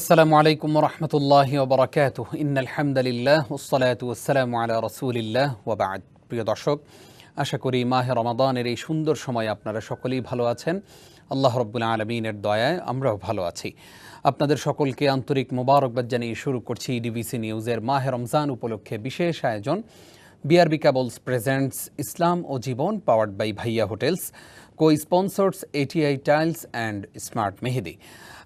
আসসালামু আলাইকুম ওয়া রাহমাতুল্লাহি ওয়া বারাকাতুহু ইন্নাল হামদালিল্লাহ ওয়াসসালাতু ওয়াসসালামু আলা রাসূলিল্লাহ ওয়া বা'দ। প্রিয় দর্শক, আশা করি মাহে রমাদানের এই সুন্দর সময় আপনারা সকলেই ভালো আছেন। আল্লাহ রাব্বুল আলামিনের দয়ায় আমরাও ভালো আছি। আপনাদের সকলকে আন্তরিক মোবারকবাদ জানিয়ে শুরু করছি ডিবিসি নিউজের মাহে রমজান উপলক্ষে বিশেষ আয়োজন বিআরবি কেবলস প্রেজেন্টস ইসলাম ও জীবন, powered by Bhaiya hotels, co-sponsors ATI tiles and smart Mehedi.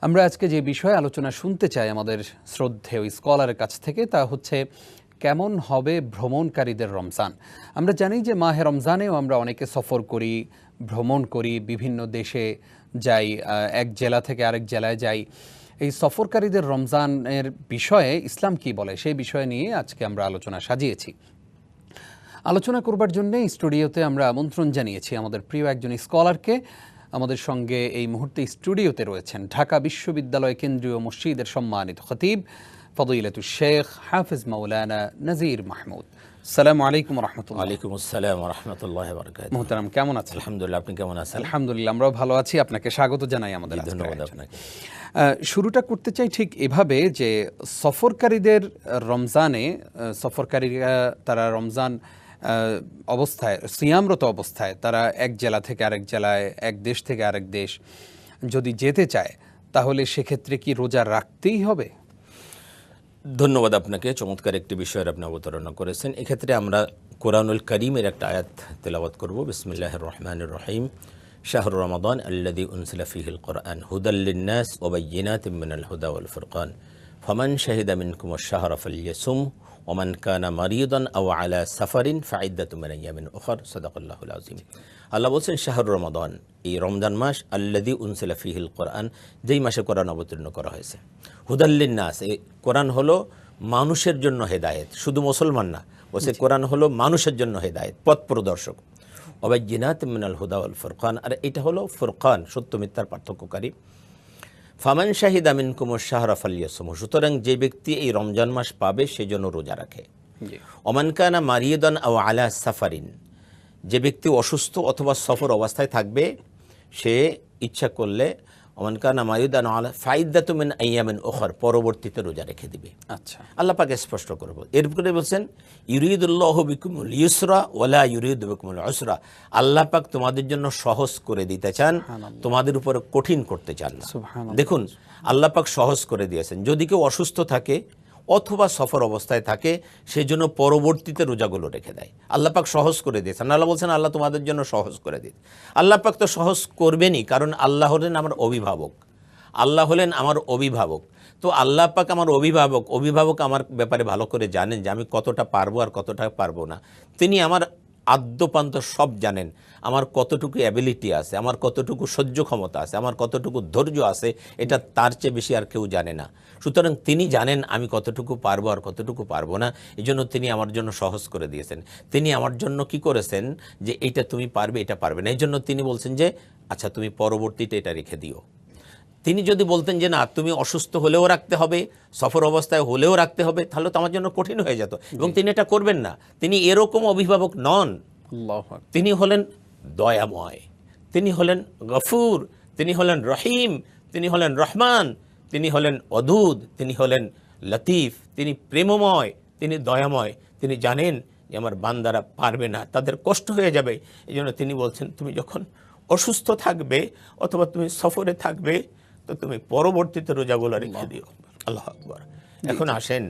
আমরা আজকে যে বিষয়ে আলোচনা শুনতে চাই আমাদের শ্রদ্ধেয় স্কলারের কাছ থেকে, তা হচ্ছে কেমন হবে ভ্রমণকারীদের রমজান। আমরা জানি যে মাহে রমজানেও আমরা অনেকে সফর করি, ভ্রমণ করি, বিভিন্ন দেশে যাই, এক জেলা থেকে আরেক জেলায় যাই। এই সফরকারীদের রমজানের বিষয়ে ইসলাম কি বলে, সেই বিষয় নিয়ে আজকে আমরা আলোচনা সাজিয়েছি। আলোচনা করবার জন্য স্টুডিওতে আমরা আমন্ত্রণ জানিয়েছি আমাদের প্রিয় একজন স্কলারকে। আমাদের সঙ্গে এই মুহূর্তে স্টুডিওতে রয়েছেন ঢাকা বিশ্ববিদ্যালয় কেন্দ্রীয় মসজিদের সম্মানিত খতিব ফদিলাতুশ শেখ হাফিজ মাওলানা নজির মাহমুদ। আসসালামু আলাইকুম ওয়া রাহমাতুল্লাহ। ওয়ালাইকুম আসসালাম ওয়া রাহমাতুল্লাহি ওয়া বারাকাতুহু। মুহতারাম, কেমন আছেন? আলহামদুলিল্লাহ, আপনি কেমন আছেন? আলহামদুলিল্লাহ, আমরাও ভালো আছি। আপনাকে স্বাগত জানাই আমাদের। ধন্যবাদ আপনাকে। শুরুটা করতে চাই ঠিক এভাবে যে সফরকারীদের রমজানে, সফরকারীরা তারা রমজান অবস্থায়, সিয়ামরত অবস্থায় তারা এক জেলা থেকে আরেক জেলায়, এক দেশ থেকে আরেক দেশ যদি যেতে চায়, তাহলে সেক্ষেত্রে কি রোজা রাখতেই হবে? ধন্যবাদ আপনাকে, চমৎকার একটি বিষয়ের আপনি অবতারণা করেছেন। এক্ষেত্রে আমরা কোরআনুল কারীমের একটা আয়াত তেলাওয়াত করব। বিসমিল্লাহির রহমানির রহিম। শাহরু রমাদান আল্লাযী উনজিলা ফীহিল কুরআন হুদাল লিন-নাস ওয়া বায়্যিনাতিম মিনাল হুদা ওয়াল ফুরকান ফামান শাহিদা মিনকুমুশ শাহরা ফালইয়াসুম ওয়া মান কানা মারিদান আও আলা সাফারিন ফাইদ্দাতুম মিন আইয়ামিন উখর। সাদাকাল্লাহুল আযীম। আল্লাহ বলছেন শাহরু রমাদান, এই রমজান মাস, আল্লাযী উনজিলা ফীহিল কুরআন, যেই মাসে কোরআন অবতীর্ণ করা হয়েছে। হুদাল লিন-নাস, এই কোরআন হলো মানুষের জন্য হেদায়েত, শুধু মুসলমান না, বলছে কোরআন হলো মানুষের জন্য হেদায়েত, পথ প্রদর্শক। ওয়া বায়্যিনাতিম মিনাল হুদা ওয়াল ফুরকান, আর এটা হলো ফুরকান, সত্য মিথ্যার পার্থক্যকারী। ফামান শাহিদা মিনকুমুশ শাহরা ফালইয়াসুম, সুতরাং যে ব্যক্তি এই রমজান মাস পাবে সে যেন রোজা রাখে। ওয়া মান কানা মারিদান আও আলা সাফারিন, যে ব্যক্তি অসুস্থ অথবা সফর অবস্থায় থাকবে সে ইচ্ছা করলে ওমান কানা মারিদান আলা ফাইদ্দাতুম মিন আইয়ামিন উখর, পরবর্তীতে রোজা রেখে দিবে। আচ্ছা, আল্লাহ পাক স্পষ্ট করব। এরপরে বলছেন ইউরিদুল্লাহু বিকুমুল ইউসরা ওয়ালা ইউরিদু বিকুমুল উসরা, আল্লাহ পাক তোমাদের জন্য সহজ করে দিতে চান, তোমাদের উপর কঠিন করতে চান না। দেখুন, আল্লাহ পাক সহজ করে দিয়েছেন। যদি কেউ অসুস্থ থাকে অথবা সফর অবস্থায় থাকে, সেজন্য পরবর্তীতে রোজাগুলো রেখে দেয়। আল্লাহ পাক সহজ করে দিয়েছেন। আল্লাহ বলছেন আল্লাহ তোমাদের জন্য সহজ করে দিন। আল্লাহ পাক তো সহজ করবেনই, কারণ আল্লাহ হলেন আমার অভিভাবক। আল্লাহ হলেন আমার অভিভাবক। তো আল্লাহ পাক আমার অভিভাবক, অভিভাবক আমার ব্যাপারে ভালো করে জানেন যে আমি কতটা পারবো আর কতটা পারবো না। তিনি আমার আদ্যপান্ত সব জানেন, আমার কতটুকু অ্যাবিলিটি আছে, আমার কতটুকু সহ্য ক্ষমতা আছে, আমার কতটুকু ধৈর্য আছে, এটা তার চেয়ে বেশি আর কেউ জানে না। সুতরাং তিনি জানেন আমি কতটুকু পারবো আর কতটুকু পারবো না, এই জন্য তিনি আমার জন্য সহজ করে দিয়েছেন। তিনি আমার জন্য কি করেছেন যে এইটা তুমি পারবে, এটা পারবে না, এই জন্য তিনি বলছেন যে আচ্ছা তুমি পরবর্তীতে এটা রেখে দিও। তিনি যদি বলতেন যে না তুমি অসুস্থ হলেও রাখতে হবে, সফর অবস্থায় হলেও রাখতে হবে, তাহলে তো আমার জন্য কঠিন হয়ে যেত, এবং তিনি এটা করবেন না। তিনি এরকম অভিভাবক নন। তিনি হলেন দয়াময়, তিনি হলেন গফুর, তিনি হলেন রহিম, তিনি হলেন রহমান, তিনি হলেন অদুদ, তিনি হলেন লতিফ, তিনি প্রেমময়, তিনি দয়াময়। তিনি জানেন যে আমার বান্দারা পারবে না, তাদের কষ্ট হয়ে যাবে, এই জন্য তিনি বলছেন তুমি যখন অসুস্থ থাকবে অথবা তুমি সফরে থাকবে তো তুমি পরবর্তীতে রোজাগুলো রেখে দিও। আল্লাহু আকবার। এখন আসেন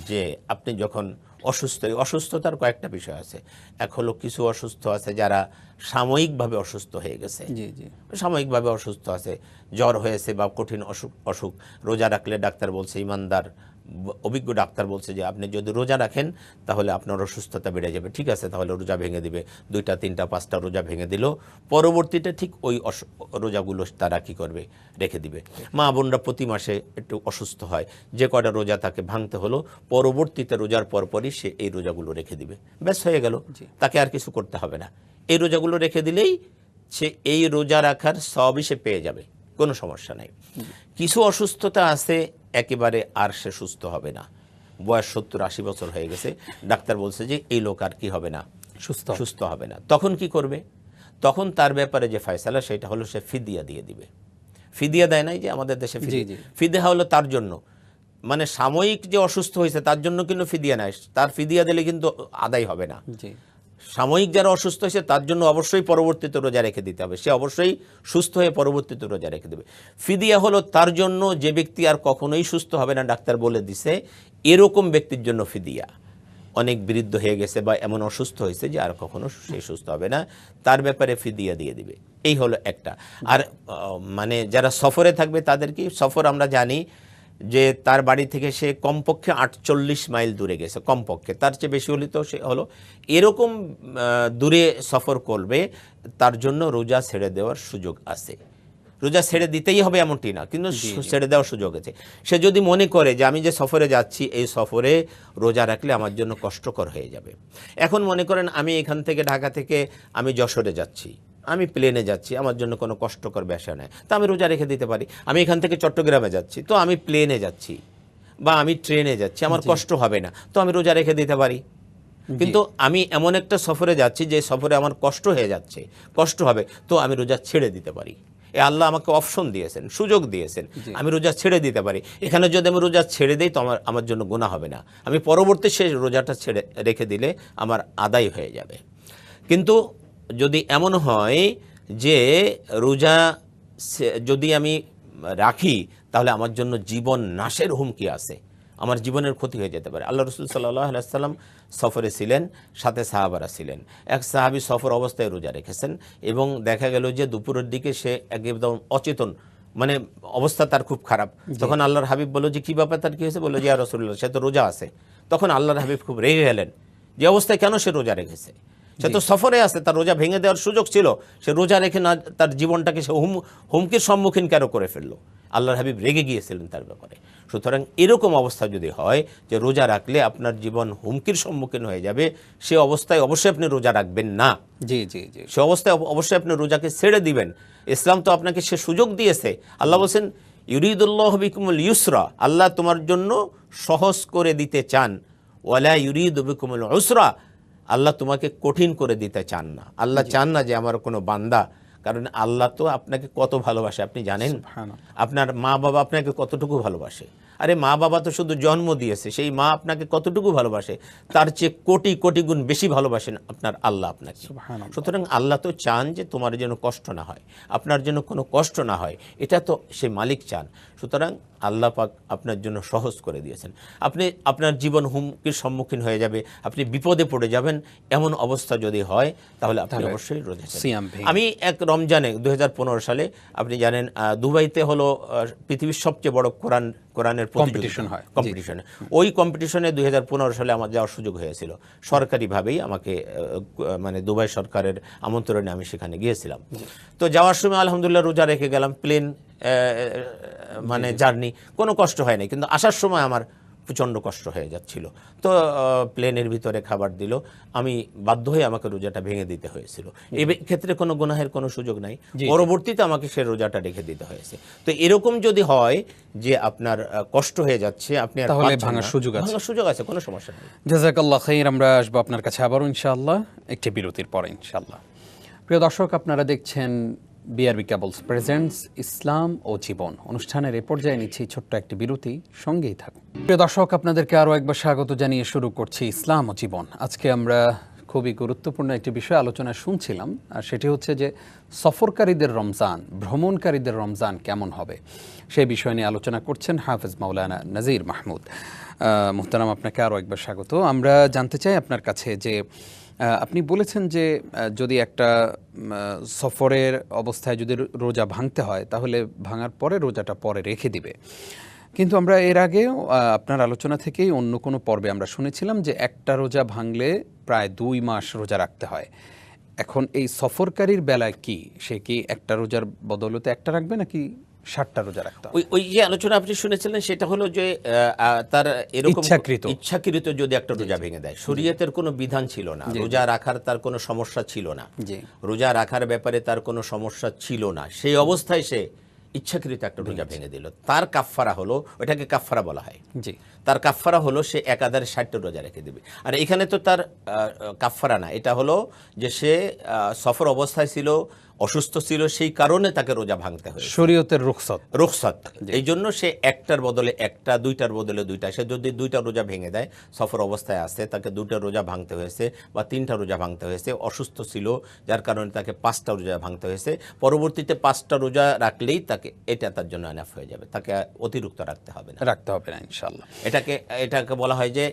যে আপনি যখন অসুস্থ, অসুস্থতার কয়েকটা বিষয় আছে। এক হলো কিছু অসুস্থ আছে যারা সাময়িকভাবে অসুস্থ হয়ে গেছে, সাময়িকভাবে অসুস্থ আছে, জ্বর হয়েছে বা কঠিন অসুখ, রোজা রাখলে ডাক্তার বলছে, ইমানদার অভিজ্ঞ ডাক্তার বলছে যে আপনি যদি রোজা রাখেন তাহলে আপনার অসুস্থতা বেড়ে যাবে। ঠিক আছে, তাহলে রোজা ভেঙে দিবে, 2টা 3টা 5টা রোজা ভেঙে দিল, পরবর্তীতে ঠিক ওই রোজাগুলো তারা কী করবে, রেখে দিবে। মা বোনরা প্রতি মাসে একটু অসুস্থ হয়, যে কয়টা রোজা তাকে ভাঙতে হলো, পরবর্তীতে রোজার পরপরই সে এই রোজাগুলো রেখে দিবে, ব্যাস হয়ে গেল, তাকে আর কিছু করতে হবে না। এই রোজাগুলো রেখে দিলেই সে এই রোজা রাখার সবই সে পেয়ে যাবে, কোনো সমস্যা নাই। কিছু অসুস্থতা আছে একেবারে আর সে সুস্থ হবে না, বয়স 70-80 বছর হয়ে গেছে, ডাক্তার বলছে যে এই লোক আর কি হবে না, সুস্থ হবে না। তখন কি করবে? তখন তার ব্যাপারে যে ফয়সালা সেটা হলো সে ফিদিয়া দিয়ে দিবে। ফিদিয়া দেয় নাই যে আমাদের দেশে ফিদিয়া হলো তার জন্য, মানে সাময়িক যে অসুস্থ হয়েছে তার জন্য কিন্তু ফিদিয়া নাই, তার ফিদিয়া দিলে কিন্তু আদায় হবে না। সাময়িক যারা অসুস্থ হয়েছে তার জন্য অবশ্যই পরবর্তীতে রোজা রেখে দিতে হবে, সে অবশ্যই সুস্থ হয়ে পরবর্তীতে রোজা রেখে দেবে। ফিদিয়া হলো তার জন্য যে ব্যক্তি আর কখনোই সুস্থ হবে না, ডাক্তার বলে দিছে, এরকম ব্যক্তির জন্য ফিদিয়া। অনেক বৃদ্ধ হয়ে গেছে বা এমন অসুস্থ হয়েছে যে আর কখনো সে সুস্থ হবে না, তার ব্যাপারে ফিদিয়া দিয়ে দিবে। এই হলো একটা। আর মানে যারা সফরে থাকবে তাদের কি, সফর আমরা জানি যে তার বাড়ি থেকে সে কমপক্ষে 48 মাইল দূরে গেছে, কমপক্ষে, তার চেয়ে বেশি হলে তো সে হলো এরকম দূরে সফর করবে, তার জন্য রোজা ছেড়ে দেওয়ার সুযোগ আছে। রোজা ছেড়ে দিতেই হবে এমনটি না, কিন্তু ছেড়ে দেওয়ার সুযোগ আছে। সে যদি মনে করে যে আমি যে সফরে যাচ্ছি এই সফরে রোজা রাখলে আমার জন্য কষ্টকর হয়ে যাবে। এখন মনে করেন আমি এখান থেকে, ঢাকা থেকে আমি যশোরে যাচ্ছি, আমি প্লেনে যাচ্ছি, আমার জন্য কোনো কষ্টকর বিষয় নয়, তো আমি রোজা রেখে দিতে পারি। আমি এখান থেকে চট্টগ্রামে যাচ্ছি, তো আমি প্লেনে যাচ্ছি বা আমি ট্রেনে যাচ্ছি, আমার কষ্ট হবে না, তো আমি রোজা রেখে দিতে পারি। কিন্তু আমি এমন একটা সফরে যাচ্ছি যে সফরে আমার কষ্ট হয়ে যাচ্ছে, কষ্ট হবে, তো আমি রোজা ছেড়ে দিতে পারি। আল্লাহ আমাকে অপশন দিয়েছেন, সুযোগ দিয়েছেন, আমি রোজা ছেড়ে দিতে পারি। এখানে যদি আমি রোজা ছেড়ে দিই তো আমার জন্য গুনাহ হবে না, আমি পরবর্তী শেষ রোজাটা ছেড়ে রেখে দিলে আমার আদায় হয়ে যাবে। কিন্তু যদি এমন হয় যে রোজা যদি আমি রাখি তাহলে আমার জন্য জীবন নাশের হুমকি আছে, আমার জীবনের ক্ষতি হয়ে যেতে পারে। আল্লাহ রসুল সাল্লাল্লাহু আলাইহি ওয়াসাল্লাম সফরে ছিলেন, সাথে সাহাবারা ছিলেন। এক সাহাবী সফর অবস্থায় রোজা রেখেছেন এবং দেখা গেল যে দুপুরের দিকে সে একদম অচেতন, মানে অবস্থা তার খুব খারাপ। তখন আল্লাহর হাবিব বলল যে কী ব্যাপার, তার কী হয়েছে? বললো যে ইয়া রাসূলুল্লাহ, সে তো রোজা আছে। তখন আল্লাহর হাবিব খুব রেগে গেলেন যে অবস্থায় কেন সে রোজা রেখেছে, সে তো সফরে আছে, তার রোজা ভেঙে দেওয়ার সুযোগ ছিল, সে রোজা রেখে না তার জীবনটাকে সে হুমকির সম্মুখীন কেন করে ফেললো। আল্লাহর হাবিব রেগে গিয়েছিলেন তার ব্যাপারে। সুতরাং এরকম অবস্থা যদি হয় যে রোজা রাখলে আপনার জীবন হুমকির সম্মুখীন হয়ে যাবে, সে অবস্থায় অবশ্যই আপনি রোজা রাখবেন না। সে অবস্থায় অবশ্যই আপনি রোজাকে ছেড়ে দিবেন। ইসলাম তো আপনাকে সে সুযোগ দিয়েছে। আল্লাহ বলছেন ইউরিদুল্লাহু বিকুমুল ইউসরা, আল্লাহ তোমার জন্য সহজ করে দিতে চান, ওয়ালা ইউরিদু বিকুমুল উসরা, আল্লাহ তোমাকে কঠিন করে দিতে চান না। আল্লাহ চান না যে আমার কোনো বান্দা, কারণ আল্লাহ তো আপনাকে কত ভালোবাসে আপনি জানেন। আপনার মা বাবা আপনাকে কতটুকু ভালোবাসে। আরে মা বাবা তো শুধু জন্ম দিয়েছে, সেই মা আপনাকে কতটুকু ভালোবাসে, তার চেয়ে কোটি কোটি গুণ বেশি ভালোবাসেন আপনার আল্লাহ আপনাকে। সুতরাং আল্লাহ তো চান যে তোমার যেন কষ্ট না হয়, আপনার জন্য কোনো কষ্ট না হয়, এটা তো সে মালিক চান। সুতরাং আল্লাহ পাক আপনার জন্য সহজ করে দিয়েছেন। আপনি আপনার জীবন হুমকির সম্মুখীন হয়ে যাবে, আপনি বিপদে পড়ে যাবেন, এমন অবস্থা যদি হয় তাহলে আপনি অবশ্যই রোজা ছাড়বেন। আমি এক রমজানে 2015 সালে, আপনি জানেন দুবাইতে হলো পৃথিবীর সবচেয়ে বড় কোরআনের কম্পিটিশনে, ওই কম্পিটিশনে 2015 সালে আমার যাওয়ার সুযোগ হয়েছিল। সরকারিভাবেই আমাকে মানে দুবাই সরকারের আমন্ত্রণে আমি সেখানে গিয়েছিলাম। তো যাওয়ার সময় আলহামদুলিল্লাহ রোজা রেখে গেলাম, প্লেন মানে জার্নি, কোনো কষ্ট হয়নি। কিন্তু আসার সময় আমার প্রচণ্ড কষ্ট হয়ে যাচ্ছিল। তো প্লেনের ভিতরে খাবার দিল, আমি বাধ্য হয়ে আমাকে রোজাটা ভেঙে দিতে হয়েছিল। এই ক্ষেত্রে কোনো গুনাহের কোনো সুযোগ নাই, পরবর্তীতে আমাকে সে রোজাটা রেখে দিতে হয়েছে। তো এরকম যদি হয় যে আপনার কষ্ট হয়ে যাচ্ছে, আপনি তাহলে ভাঙার সুযোগ আছে, কোনো সমস্যা নেই। জাযাকাল্লাহ খাইর। আমরা আসবো আপনার কাছে আবারও ইনশাআল্লাহ একটি বিরতির পরে ইনশাআল্লাহ। প্রিয় দর্শক, আপনারা দেখছেন বিআরবি কেবলস প্রেজেন্টস ইসলাম ও জীবন অনুষ্ঠানের এ পর্যায়ে নিচ্ছি ছোট্ট একটি বিরতি, সঙ্গেই থাকুন। প্রিয় দর্শক, আপনাদেরকে আরও একবার স্বাগত জানিয়ে শুরু করছি ইসলাম ও জীবন। আজকে আমরা খুবই গুরুত্বপূর্ণ একটি বিষয় আলোচনা শুনছিলাম, আর সেটি হচ্ছে যে সফরকারীদের রমজান, ভ্রমণকারীদের রমজান কেমন হবে, সেই বিষয় নিয়ে আলোচনা করছেন হাফেজ মাওলানা নাজির মাহমুদ। মুহতারাম, আপনাকে আরও একবার স্বাগত। আমরা জানতে চাই আপনার কাছে যে আপনি বলেছেন যে যদি একটা সফরের অবস্থায় যদি রোজা ভাঙতে হয় তাহলে ভাঙার পরে রোজাটা পরে রেখে দিবে, কিন্তু আমরা এর আগেও আপনার আলোচনা থেকেই অন্য কোনো পর্বে আমরা শুনেছিলাম যে একটা রোজা ভাঙলে প্রায় 2 মাস রোজা রাখতে হয়। এখন এই সফরকারীর বেলায় কি, সে কি একটা রোজার বদৌলতে একটা রাখবে নাকি 60টা রোজা রাখতে হবে? ওই যে আলোচনা আপনি শুনেছিলেন সেটা হলো যে তার এরকম ইচ্ছাকৃত যদি একটা রোজা ভেঙে দেয়, শরীয়তের কোনো বিধান ছিল না, রোজা রাখার তার কোনো সমস্যা ছিল না, রোজা রাখার ব্যাপারে তার কোনো সমস্যা ছিল না, সেই অবস্থায় সে ইচ্ছাকৃত একটা রোজা ভেঙে দিল, তার কাফফারা হলো, ওটাকে কাফফারা বলা হয়, তার কাফফারা হলো সে একাধারে 60টা রোজা রেখে দেবে। আর এখানে তো তার কাফফারা না, এটা হলো যে সে সফর অবস্থায় ছিল, অসুস্থ ছিল সেই কারণে তাকে রোজা ভাঙতে হয়েছে, শরীয়তের রুখসত। এই জন্য সে একটার বদলে একটা, দুইটার বদলে দুইটা। সে যদি দুইটা রোজা ভেঙে দেয়, সফর অবস্থায় আছে, তাকে দুইটা রোজা ভাঙতে হয়েছে বা তিনটা রোজা ভাঙতে হয়েছে, অসুস্থ ছিল যার কারণে তাকে 5টা রোজা ভাঙতে হয়েছে, পরবর্তীতে 5টা রোজা রাখলেই তাকে এটা তার জন্য এনাফ হয়ে যাবে, তাকে অতিরিক্ত রাখতে হবে না ইনশাআল্লাহ। এটাকে বলা হয় যে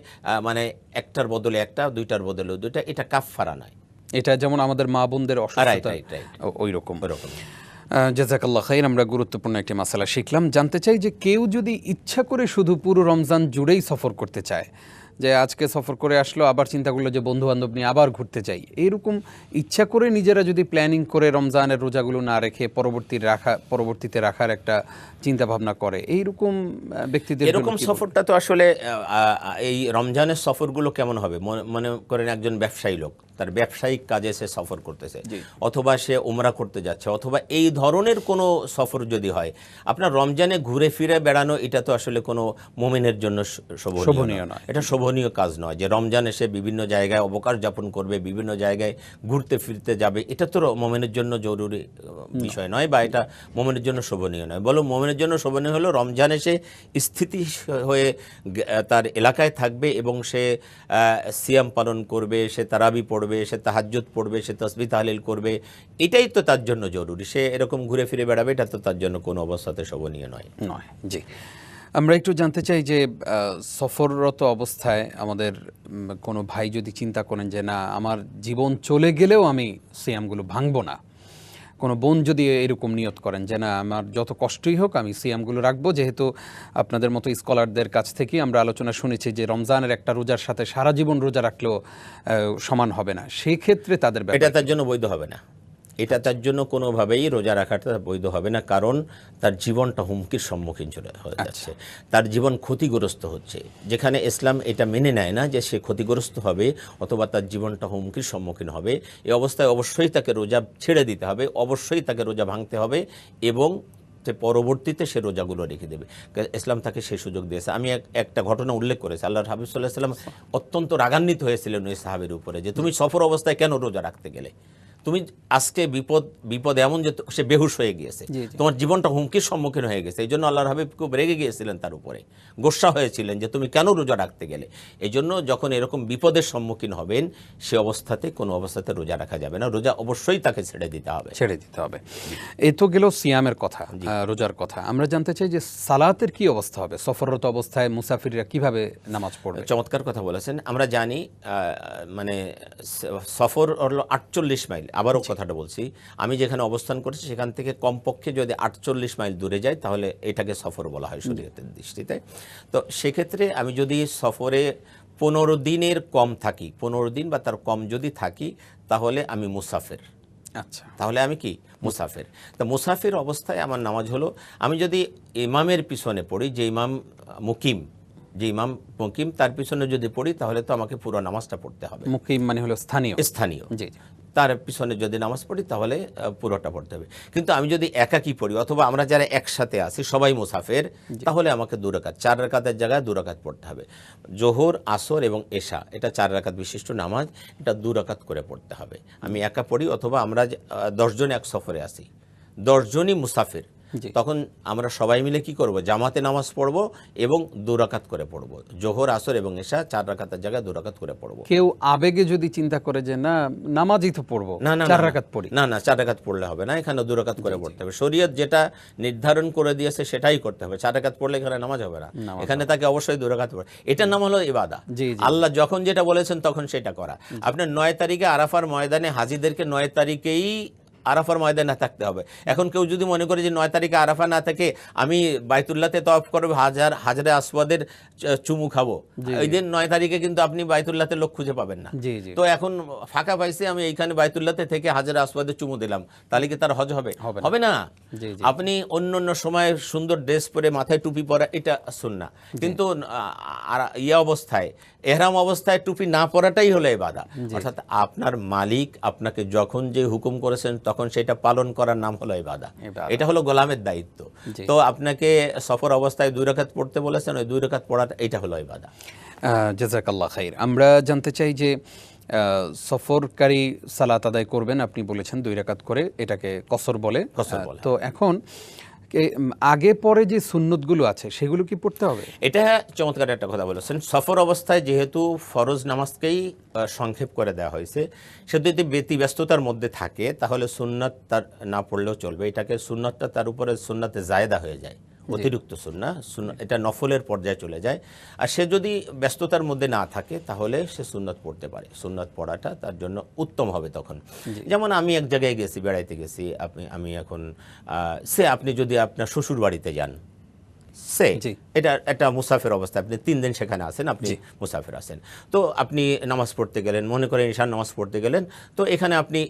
মানে একটার বদলে একটা, দুইটার বদলে দুইটা, এটা কাফফারা নয়। এটা যেমন আমাদের মা বোনদের অসুস্থতা ওই রকম। জাযাকাল্লাহ খাইর। আমরা গুরুত্বপূর্ণ একটি মাসালা শিখলাম। জানতে চাই যে কেউ যদি ইচ্ছা করে শুধু পুরো রমজান জুড়েই সফর করতে চায়, যে আজকে সফর করে আসলো, আবার চিন্তা করলো যে বন্ধু বান্ধব নিয়ে আবার ঘুরতে চাই, এইরকম ইচ্ছা করে নিজেরা যদি প্ল্যানিং করে রমজানের রোজাগুলো না রেখে পরবর্তীতে রাখার একটা চিন্তা ভাবনা করে, এইরকম ব্যক্তিদের এরকম সফরটা তো আসলে এই রমজানের সফরগুলো কেমন হবে? মনে করেন একজন ব্যবসায়ী লোক, তার ব্যবসায়িক কাজে সে সফর করতেছে, অথবা সে উমরা করতে যাচ্ছে, অথবা এই ধরনের কোনো সফর যদি হয়, আপনার রমজানে ঘুরে ফিরে বেড়ানো, এটা তো আসলে কোনো মুমিনের জন্য শোভনীয় নয়, এটা শোভনীয় কাজ নয়। যে রমজান এসে বিভিন্ন জায়গায় অবকাশ যাপন করবে, বিভিন্ন জায়গায় ঘুরতে ফিরতে যাবে, এটা তো মুমিনের জন্য জরুরি বিষয় নয়, বা এটা মুমিনের জন্য শোভনীয় নয়। বলো মুমিনের জন্য শোভনীয় হলো রমজান এসে স্থিতি হয়ে তার এলাকায় থাকবে এবং সে সিয়াম পালন করবে, সে তারাবি পড়বে, সে তাহাজ্জুদ পড়বে, সে তাসবিহ তাহলিল করবে, এটাই তো তার জন্য জরুরি। সে এরকম ঘুরে ফিরে বেড়াবে, এটা তো তার জন্য কোনো অবস্থাতে শোভনীয় নয়। জি, আমরা একটু জানতে চাই যে সফররত অবস্থায় আমাদের কোনো ভাই যদি চিন্তা করেন যে না, আমার জীবন চলে গেলেও আমি সিয়ামগুলো ভাঙবো না, কোনো বোন যদি এরকম নিয়ত করেন যে না, আমার যত কষ্টই হোক আমি সিয়ামগুলো রাখবো, যেহেতু আপনাদের মতো স্কলারদের কাছ থেকে আমরা আলোচনা শুনেছি যে রমজানের একটা রোজার সাথে সারা জীবন রোজা রাখলেও সমান হবে না, সেই ক্ষেত্রে তাদের এটা তার জন্য বৈধ হবে না, এটা তার জন্য কোনোভাবেই রোজা রাখাটা বৈধ হবে না, কারণ তার জীবনটা হুমকির সম্মুখীন হয়ে যাচ্ছে, তার জীবন ক্ষতিগ্রস্ত হচ্ছে, যেখানে ইসলাম এটা মেনে নেয় না যে সে ক্ষতিগ্রস্ত হবে অথবা তার জীবনটা হুমকির সম্মুখীন হবে। এই অবস্থায় অবশ্যই তাকে রোজা ছেড়ে দিতে হবে, অবশ্যই তাকে রোজা ভাঙতে হবে, এবং পরবর্তীতে সে রোজাগুলো রেখে দেবে। ইসলাম তাকে সেই সুযোগ দিয়েছে। আমি একটা ঘটনা উল্লেখ করেছি, আল্লাহর হাবিব সাল্লাল্লাহু আলাইহি ওয়াসাল্লাম অত্যন্ত রাগান্বিত হয়েছিলেন ওই সাহাবীর উপরে, যে তুমি সফর অবস্থায় কেন রোজা রাখতে গেলে, তুমি আজকে বিপদ এমন যে সে বেহুশ হয়ে গিয়েছে, তোমার জীবনটা হুমকির সম্মুখীন হয়ে গেছে। এই জন্য আল্লাহর হাবিব খুব রেগে গিয়েছিলেন, তার উপরে গোসা হয়েছিলেন যে তুমি কেন রোজা রাখতে গেলে। এই জন্য যখন এরকম বিপদের সম্মুখীন হবেন, সে অবস্থাতে কোনো অবস্থাতে রোজা রাখা যাবে না, রোজা অবশ্যই তাকে ছেড়ে দিতে হবে। এই তো গেল সিয়ামের কথা, রোজার কথা। আমরা জানতে চাই যে সালাতের কি অবস্থা হবে, সফররত অবস্থায় মুসাফিররা কিভাবে নামাজ পড়বে? চমৎকার কথা বলেছেন। আমরা জানি মানে সফর হলো 48 মাইল। আবারও কথাটা বলছি, আমি যেখানে অবস্থান করছি সেখান থেকে কমপক্ষে যদি 48 মাইল দূরে যায়, তাহলে এটাকে সফর বলা হয় শরীয়তের দৃষ্টিতে। তো সেক্ষেত্রে আমি যদি সফরে 15 দিনের কম থাকি, 15 দিন বা তার কম যদি থাকি, তাহলে আমি মুসাফির। আচ্ছা, তাহলে আমি কি মুসাফির। তো মুসাফির অবস্থায় আমার নামাজ হলো, আমি যদি ইমামের পিছনে পড়ি, যে ইমাম মুকিম তার পিছনে যদি পড়ি, তাহলে তো আমাকে পুরো নামাজটা পড়তে হবে। মুকিম মানে হলো স্থানীয়, জি, তার পিছনে যদি নামাজ পড়ি তাহলে পুরোটা পড়তে হবে। কিন্তু আমি যদি একাকী পড়ি, অথবা আমরা যারা একসাথে আছি সবাই মুসাফির, তাহলে আমাকে 2 রাকাত, 4 রাকাতের জায়গায় 2 রাকাত পড়তে হবে। জোহর, আসর এবং এশা, এটা 4 রাকাত বিশিষ্ট নামাজ, এটা 2 রাকাত করে পড়তে হবে। আমি একা পড়ি, অথবা আমরা 10 জন এক সফরে আছি, 10 জনই মুসাফির, তখন আমরা সবাই মিলে কি করব, জামাতে নামাজ পড়ব এবং 2 রাকাত করে পড়ব। জোহর, আসর এবং এশা 4 রাকাতের জায়গায় 2 রাকাত করে পড়ব। কেউ আবেগে যদি চিন্তা করে যে না, নামাজই তো পড়ব, 4 রাকাত পড়ি, না 4 রাকাত পড়লে হবে না, এখানে 2 রাকাত করে পড়তে হবে। শরীয়ত যেটা নির্ধারণ করে দিয়েছে সেটাই করতে হবে। 4 রাকাত পড়লে এখানে নামাজ হবে না, এখানে তাকে অবশ্যই 2 রাকাত পড়ে। এটার নাম হলো ইবাদা। আল্লাহ যখন যেটা বলেছেন তখন সেটা করা। আপনার 9 তারিখে আরাফার ময়দানে হাজিদেরকে 9 তারিখেই আরাফার ময়দানে থাকতে হবে। এখন কেউ যদি মনে করে যে 9 তারিখে আরাফা না থাকে আমি বাইতুল্লাহতে তওয়াফ করব, হাজরে আসওয়াদের চুমু খাবো, ওই দিন 9 তারিখে কিন্তু আপনি বাইতুল্লাহতে লোক খুঁজে পাবেন না। তো এখন ফাঁকা পাইছে, আমি এইখানে বাইতুল্লাহতে থেকে হাজরে আসওয়াদের চুমু দিলাম, তাহলে কি তার হজ হবে না? আপনি অন্য সময় সুন্দর ড্রেস পরে মাথায় টুপি পরা, এটা সুন্নাহ, কিন্তু অবস্থায় এহরাম অবস্থায় টুপি না পরাটাই হলো ইবাদত। অর্থাৎ আপনার মালিক আপনাকে যখন যে হুকুম করেছেন তখন সেটা পালন করার নাম হলো ইবাদত। এটা হলো গোলামের দায়িত্ব। তো আপনাকে সফর অবস্থায় 2 রাকাত পড়তে বলেছেন, ওই 2 রাকাত পড়াটা এটা হলো ইবাদত। জাযাকাল্লাহ খাইর। আমরা জানতে চাই যে সফরকারী সালাত আদায় করবেন, আপনি বলেছেন 2 রাকাত করে, এটাকে কসর বলে। কসর বলে। তো এখন আগে পরে যে সুন্নতগুলো আছে সেগুলো কি পড়তে হবে? এটা চমৎকার একটা কথা বলেছেন। সফর অবস্থায় যেহেতু ফরজ নামাজকেই সংক্ষেপ করে দেওয়া হয়েছে, সে যদি ব্যতিব্যস্ততার মধ্যে থাকে তাহলে সুন্নাত তার না পড়লেও চলবে। এটাকে সুন্নাতটা তার উপরে সুন্নাতে জায়েদা হয়ে যায়, অতিরিক্ত সুন্নাত, এটা নফলের পর্যায়ে চলে যায়। আর সে যদি ব্যস্ততার মধ্যে না থাকে তাহলে সে সুন্নাত পড়তে পারে। সুন্নাত পড়াটা তার জন্য উত্তম হবে তখন। যেমন আমি এক জায়গায় গেছি, বেড়াইতে গেছি, আমি এখন আপনি যদি আপনার শ্বশুর বাড়িতে যান, এটা একটা মুসাফির অবস্থা, আপনি 3 দিন সেখানে আছেন, আপনি মুসাফির আছেন, তো আপনি নামাজ পড়তে গেলেন, মনে করেন ঈশার নামাজ পড়তে গেলেন, তো এখানে আপনি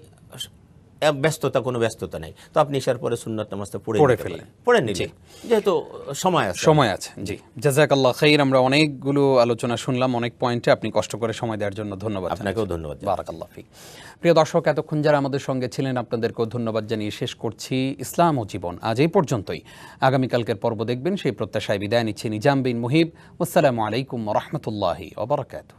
কোনো ব্যস্ততা নাই, তো আপনি ঈশার পরে সুন্নাত নামাজটা পড়ে নিলেন, যেহেতু সময় আছে। জি, জাযাকাল্লাহ খাইর। আমরা অনেকগুলো আলোচনা শুনলাম, অনেক পয়েন্টে। আপনি কষ্ট করে সময় দেওয়ার জন্য ধন্যবাদ। আপনাকেও ধন্যবাদ। বারাকাল্লাহ ফিক। প্রিয় দর্শক, এতক্ষণ যারা আমাদের সঙ্গে ছিলেন আপনাদেরকেও ধন্যবাদ জানিয়ে শেষ করছি ইসলাম ও জীবন আজ এই পর্যন্তই। আগামীকালকের পর্ব দেখবেন সেই প্রত্যাশায় বিদায় নিচ্ছি। নিজাম বিন মুহিব। আসসালামু আলাইকুম ওয়া রাহমাতুল্লাহি ওয়া বারাকাতুহু।